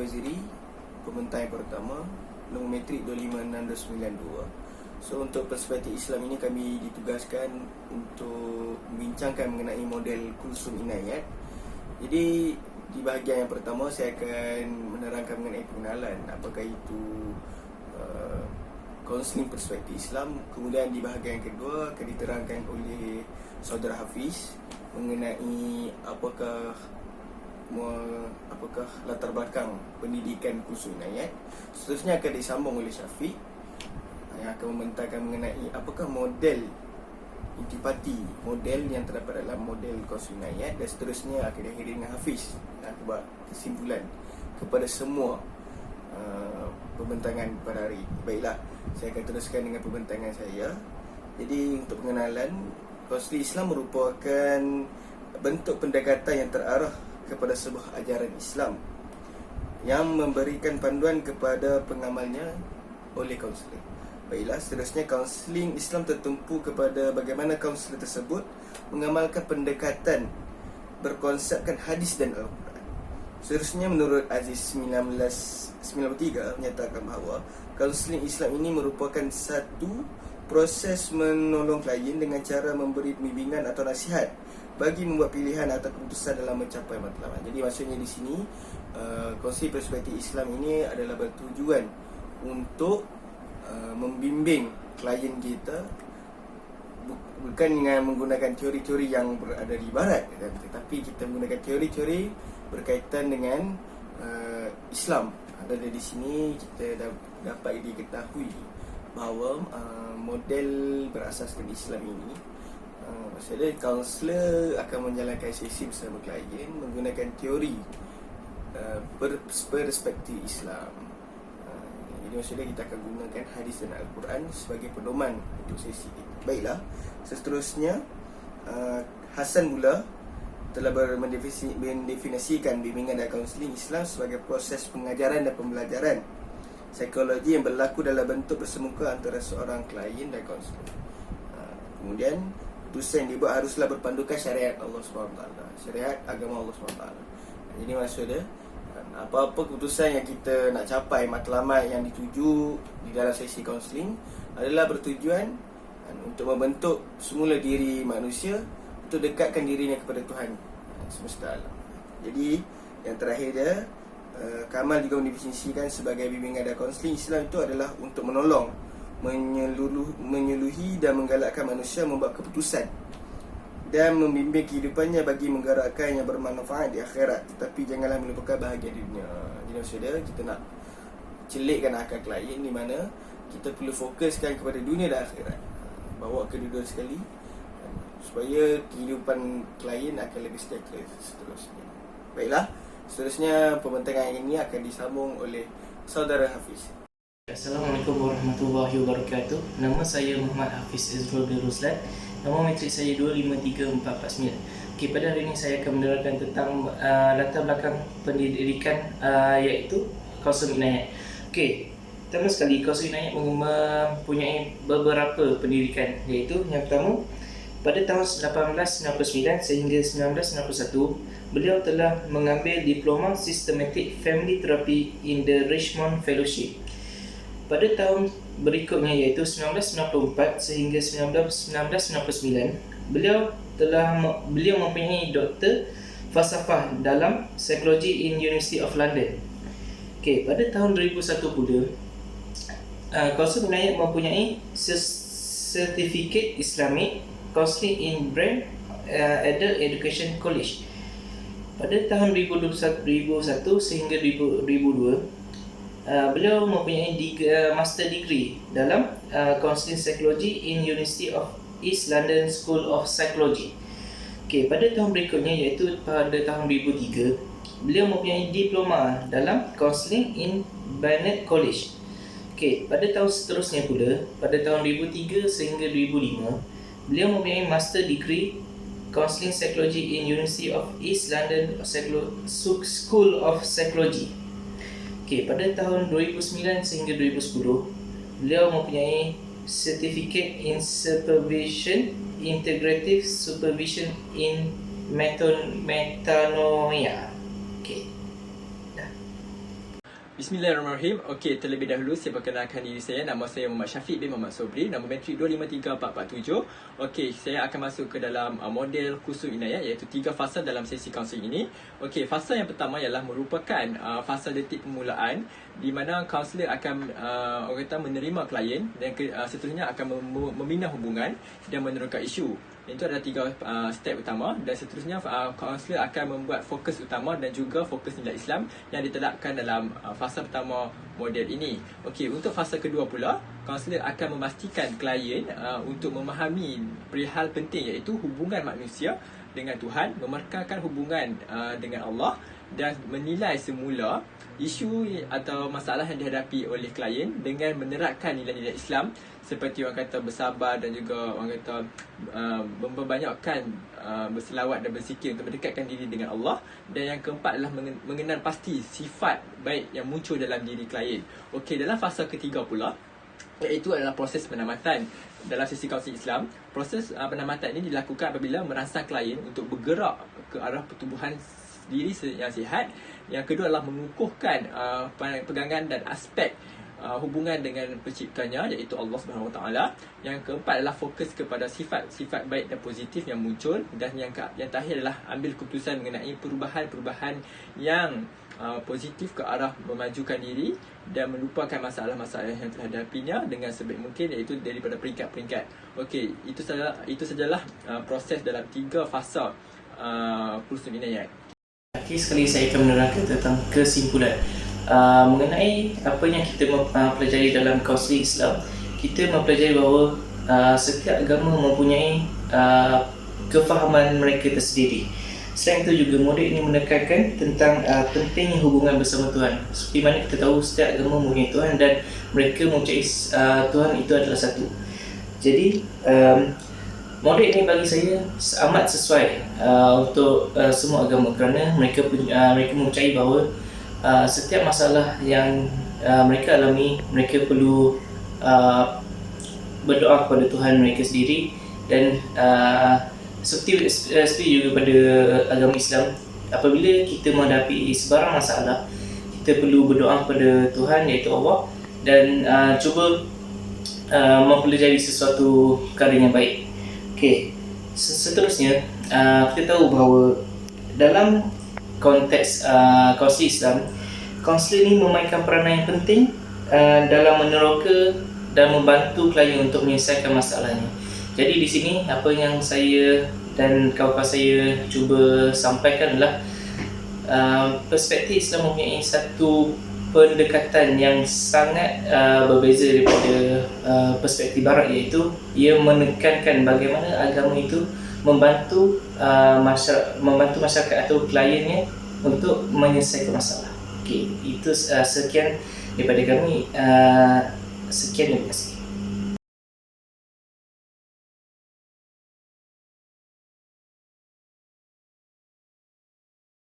Waziri, Pembentang yang pertama, nombor metrik 25692. So untuk perspektif Islam ini kami ditugaskan untuk membincangkan mengenai model Kulsum Inayat. Jadi di bahagian yang pertama saya akan menerangkan mengenai pengenalan apakah itu kaunseling perspektif Islam. Kemudian di bahagian yang kedua akan diterangkan oleh Saudara Hafiz mengenai apakah latar belakang pendidikan Kulsum Inayat. Seterusnya akan disambung oleh Syafiq yang akan membentangkan mengenai apakah model intipati, model yang terdapat dalam model Kulsum Inayat, dan seterusnya akan diakhiri dengan Hafiz yang buat kesimpulan kepada semua pembentangan pada hari. Baiklah, saya akan teruskan dengan pembentangan saya. Jadi untuk pengenalan, kaunseling Islam merupakan bentuk pendekatan yang terarah kepada sebuah ajaran Islam yang memberikan panduan kepada pengamalnya oleh kaunselor. Baiklah, seterusnya kaunseling Islam tertumpu kepada bagaimana kaunselor tersebut mengamalkan pendekatan berkonsepkan hadis dan Al-Quran. Seterusnya menurut Aziz 1993 menyatakan bahawa kaunseling Islam ini merupakan satu proses menolong klien dengan cara memberi bimbingan atau nasihat bagi membuat pilihan atau keputusan dalam mencapai matlamat. Jadi maksudnya di sini konsep perspektif Islam ini adalah bertujuan untuk membimbing klien kita bukan dengan menggunakan teori-teori yang berada di barat, tetapi kita menggunakan teori-teori berkaitan dengan Islam. Dan di sini kita dapat diketahui bahawa model berasaskan Islam ini, maksudnya kaunselor akan menjalankan sesi bersama klien menggunakan teori perspektif Islam. Jadi maksudnya kita akan gunakan hadis dan Al-Quran sebagai pedoman untuk sesi ini. Baiklah, seterusnya Hasan pula telah mendefinisikan bimbingan dan kaunseling Islam sebagai proses pengajaran dan pembelajaran psikologi yang berlaku dalam bentuk bersemuka antara seorang klien dan kaunselor. Kemudian keputusan yang dibuat haruslah berpandukan syariat Allah SWT, syariat agama Allah SWT. Jadi maksudnya apa-apa keputusan yang kita nak capai, matlamat yang dituju di dalam sesi kaunseling adalah bertujuan untuk membentuk semula diri manusia untuk dekatkan dirinya kepada Tuhan semesta alam. Jadi yang terakhir dia, Kamal juga mendefinisikan sebagai bimbingan dan kaunseling Islam itu adalah untuk menolong, menyeluhi dan menggalakkan manusia membuat keputusan dan membimbing kehidupannya bagi menggerakkan yang bermanfaat di akhirat, tetapi janganlah melupakan bahagia di dunia. Jadi maksudnya kita nak celikkan akal klien di mana kita perlu fokuskan kepada dunia dan akhirat, bawa kedua-dua sekali supaya kehidupan klien akan lebih sejahtera seterusnya. Baiklah, seterusnya pembentangan ini akan disambung oleh Saudara Hafiz. Assalamualaikum warahmatullahi wabarakatuh. Nama saya Muhammad Hafiz Izrul bin Ruslan. Nombor metrik saya 253449. Okey, pada hari ini saya akan menerangkan tentang latar belakang pendidikan iaitu Kulsum Inayat. Okey, pertama sekali Kulsum Inayat mempunyai beberapa pendidikan, iaitu yang pertama pada tahun 1899 sehingga 1991 beliau telah mengambil diploma Systematic Family Therapy in the Richmond Fellowship. Pada tahun berikutnya iaitu 1994 sehingga 1999 beliau mempunyai Doktor Falsafah dalam Psikologi in University of London. Okey, pada tahun 2001 pula Kulsum Inayat mempunyai Certificate Islamic Counseling in Brand Adult Education College. Pada tahun 2001 sehingga 2002 beliau mempunyai master degree dalam Counseling Psychology in University of East London School of Psychology. Okey, pada tahun berikutnya iaitu pada tahun 2003 beliau mempunyai diploma dalam Counseling in Barnet College. Okey, pada tahun seterusnya pula pada tahun 2003 sehingga 2005 beliau mempunyai master degree Counseling Psychology in University of East London School of Psychology. Okey, pada tahun 2009 sehingga 2010 beliau mempunyai Certificate in Supervision, Integrative Supervision in Metanoia. Okey. Bismillahirrahmanirrahim. Okey, terlebih dahulu saya perkenalkan diri saya. Nama saya Muhammad Syafiq bin Muhammad Sobri. Nama matrik 253447. Okey, saya akan masuk ke dalam model kursus inayat, iaitu 3 fasa dalam sesi kaunseling ini. Okey, fasa yang pertama ialah merupakan fasa detik permulaan di mana kaunselor akan orang kata menerima klien dan seterusnya akan membina hubungan dan menerangkan isu. Itu adalah 3 step utama dan seterusnya kaunselor akan membuat fokus utama dan juga fokus nilai Islam yang diterapkan dalam fasa pertama model ini. Okey, untuk fasa kedua pula, kaunselor akan memastikan klien untuk memahami perihal penting iaitu hubungan manusia dengan Tuhan, memerkalkan hubungan dengan Allah dan menilai semula isu atau masalah yang dihadapi oleh klien dengan menerapkan nilai-nilai Islam seperti orang kata bersabar dan juga orang kata memperbanyakkan berselawat dan berzikir untuk mendekatkan diri dengan Allah. Dan yang keempat adalah mengenal pasti sifat baik yang muncul dalam diri klien. Okey, dalam fasa ketiga pula, iaitu adalah proses penamatan. Dalam sesi kaunseling Islam, proses penamatan ini dilakukan apabila merangsang klien untuk bergerak ke arah pertumbuhan diri yang sihat. Yang kedua adalah mengukuhkan pegangan dan aspek hubungan dengan penciptanya, iaitu Allah Subhanahu Wa Taala. Yang keempat adalah fokus kepada sifat-sifat baik dan positif yang muncul, dan yang terakhir adalah ambil keputusan mengenai perubahan-perubahan yang positif ke arah memajukan diri dan melupakan masalah-masalah yang telah dihadapinya dengan sebaik mungkin, iaitu daripada peringkat-peringkat. Okey, itu sajalah proses dalam 3 fasa kursus inayat. Okey, sekali saya akan menerangkan tentang kesimpulan mengenai apa yang kita mempelajari dalam kaunseling Islam. Kita mempelajari bahawa setiap agama mempunyai kefahaman mereka tersendiri. Selain itu juga model ini menekankan tentang pentingnya hubungan bersama Tuhan. Seperti mana kita tahu setiap agama mempunyai Tuhan dan mereka mempercayai Tuhan itu adalah satu. Jadi model ini bagi saya amat sesuai untuk semua agama, kerana mereka mempercayai bahawa setiap masalah yang mereka alami, mereka perlu berdoa kepada Tuhan mereka sendiri. Dan seperti juga pada agama Islam, apabila kita menghadapi sebarang masalah, kita perlu berdoa kepada Tuhan, iaitu Allah, dan cuba mempelajari sesuatu perkara yang baik. Okey, seterusnya kita tahu bahawa dalam konteks kaunseling Islam, kaunselor ini memainkan peranan yang penting dalam meneroka dan membantu klien untuk menyelesaikan masalahnya. Jadi di sini apa yang saya dan kawan-kawan saya cuba sampaikan adalah perspektif Islam mempunyai satu pendekatan yang sangat berbeza daripada perspektif Barat, iaitu ia menekankan bagaimana agama itu membantu masyarakat atau kliennya untuk menyelesaikan masalah. Okey, itu sekian daripada kami. Sekian, terima kasih.